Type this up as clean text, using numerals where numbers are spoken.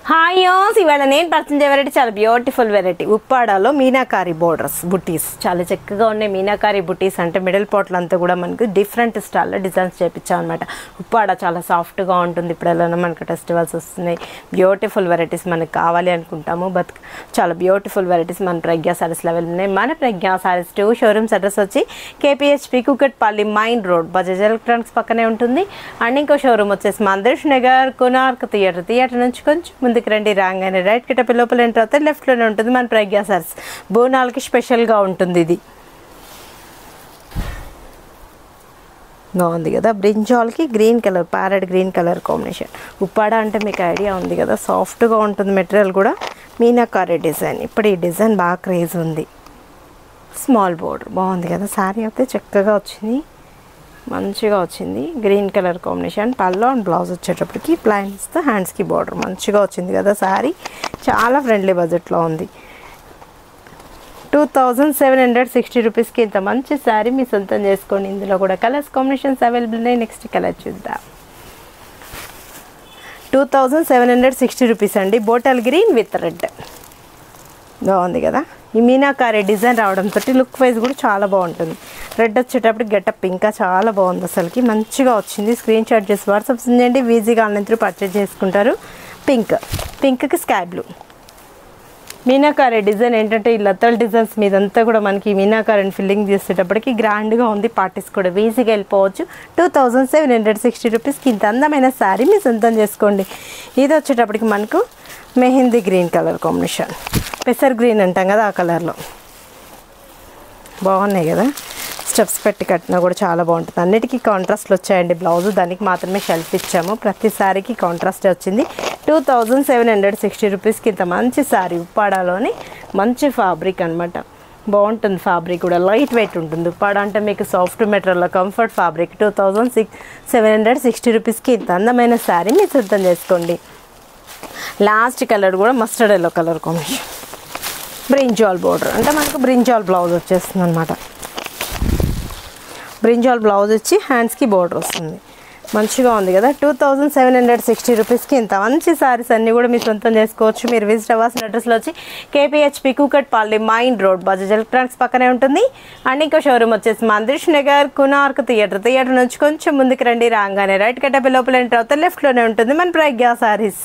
Hi యోస్, ఇవాళ నేను పరిచయం వెరైటీ చాలా బ్యూటిఫుల్ వెరైటీ. ఉప్పాడాలో మీనాకారి బోర్డర్స్ బుటీస్ చాలా చక్కగా ఉన్నాయి. మీనాకారి బుటీస్ అంటే మిడిల్ పార్ట్లో అంతా కూడా మనకు డిఫరెంట్ స్టైల్లో డిజైన్స్ చేయించాం అనమాట. ఉప్పాడ చాలా సాఫ్ట్గా ఉంటుంది. ఇప్పుడు ఎలా మనకు ఫెస్టివల్స్ వస్తున్నాయి, బ్యూటిఫుల్ వెరైటీస్ మనకు కావాలి అనుకుంటాము. బట్ చాలా బ్యూటిఫుల్ వెరైటీస్ మన ప్రజ్ఞా సారీస్లో అవైలబుల్ ఉన్నాయి. మన ప్రజ్ఞా సారీస్ 2 షోరూమ్స్ అడ్రస్ వచ్చి KPHP Kukatpally mine road Bajaj electronics పక్కనే ఉంటుంది. అండ్ ఇంకో షోరూమ్ వచ్చేసి మందర్ష్ నగర్ కొనార్క్ థియేటర్ నుంచి కొంచెం ముందుకు రండి. రాగానే రైట్ కిటపి లోపల ఎంటర్ అవుతే లెఫ్ట్లోనే ఉంటుంది మన ప్రజ్ఞా సారీస్. బోనాలకి స్పెషల్గా ఉంటుంది. ఇది బాగుంది కదా, బ్రింజాల్కి green colour, parrot green colour combination. Uppada అంటే మీకు ఐడియా ఉంది కదా, సాఫ్ట్గా ఉంటుంది మెటీరియల్ కూడా. మీనాకారి డిజైన్, ఇప్పుడు ఈ డిజైన్ బాగా క్రేజ్ ఉంది. స్మాల్ బోర్డర్ బాగుంది కదా, శారీ అయితే చక్కగా వచ్చింది, మంచిగా వచ్చింది. Green colour combination. Pallu and blouse వచ్చేటప్పటికి ప్లైన్స్తో హ్యాండ్స్కి బార్డర్ మంచిగా వచ్చింది కదా. శారీ చాలా ఫ్రెండ్లీ బడ్జెట్లో ఉంది. 2760 రూపీస్కి ఇంత మంచి శారీ మీ సొంతం చేసుకోండి. ఇందులో కూడా కలర్స్ కాంబినేషన్స్ అవైలబుల్ ఉన్నాయి. నెక్స్ట్ కలర్ చూద్దాం. 2760 రూపీస్ అండి. బోటల్ గ్రీన్ విత్ రెడ్ బాగుంది కదా. ఈ మీనాకారి డిజైన్ రావడంతో లుక్ వైజ్ కూడా చాలా బాగుంటుంది. రెడ్ వచ్చేటప్పుడు గెటప్ ఇంకా చాలా బాగుంది, అసలుకి మంచిగా వచ్చింది. స్క్రీన్ షాట్ చేసి వాట్సాప్ చేయండి, ఈజీగా ఆన్లైన్ త్రూ పర్చేజ్ చేసుకుంటారు. పింక్కి స్కై బ్లూ. మీనాకారి డిజైన్ ఏంటంటే ఈ లతల్ డిజైన్స్ మీదంతా కూడా మనకి మీనాకారిని ఫిల్లింగ్ చేసేటప్పటికి గ్రాండ్గా ఉంది. పార్టీస్ కూడా ఈజీగా వెళ్ళిపోవచ్చు. 2760 రూపీస్కి ఇంత అందమైన శారీ మీ సొంతం చేసుకోండి. ఇది వచ్చేటప్పటికి మనకు మెహందీ గ్రీన్ కలర్ కాంబినేషన్, పెసర్ గ్రీన్ అంటాం కదా ఆ కలర్లో బాగున్నాయి కదా. స్టెప్స్ పెట్టి కట్టినా కూడా చాలా బాగుంటుంది. అన్నిటికీ కాంట్రాస్ట్లు వచ్చాయండి. బ్లౌజ్ దానికి మాత్రమే షెల్ఫ్ ఇచ్చాము, ప్రతి శారీకి కాంట్రాస్ట్ వచ్చింది. 2760 రూపీస్కి ఇంత మంచి శారీ. ఉప్పాడాలోని మంచి ఫ్యాబ్రిక్ అనమాట, బాగుంటుంది. ఫ్యాబ్రిక్ కూడా లైట్ వెయిట్ ఉంటుంది. ఉప్పాడ అంటే మీకు సాఫ్ట్ మెటీరియల్లో కంఫర్ట్ ఫ్యాబ్రిక్. 2760 రూపీస్కి ఇంత అందమైన శారీ మీరు సిద్ధం చేసుకోండి. లాస్ట్ కలర్ కూడా mustard yellow colour combination. Brinjal border అంటే మనకు బ్రింజాల్ బ్లౌజ్ వచ్చేస్తుంది అనమాట. బ్రింజాల్ బ్లౌజ్ వచ్చి హ్యాండ్స్కి బోర్డర్ వస్తుంది. మంచిగా ఉంది కదా. 2760 రూపీస్కి ఇంత మంచి శారీస్ అన్నీ కూడా మీరు సొంతం చేసుకోవచ్చు. మీరు విజిట్ అవ్వాల్సిన అడ్రస్లో వచ్చి KPHP Kukatpally mine road Bajaj electronics పక్కనే ఉంటుంది. అండ్ ఇంకో షోరూమ్ వచ్చేసి మందర్ష్ నగర్ కొనార్క్ థియేటర్ నుంచి కొంచెం ముందుకు రండి. రాగానే రైట్ కట్టపి లోపల ఎంటర్ అవుతే లెఫ్ట్లోనే ఉంటుంది మన ప్రజ్ఞా సారీస్.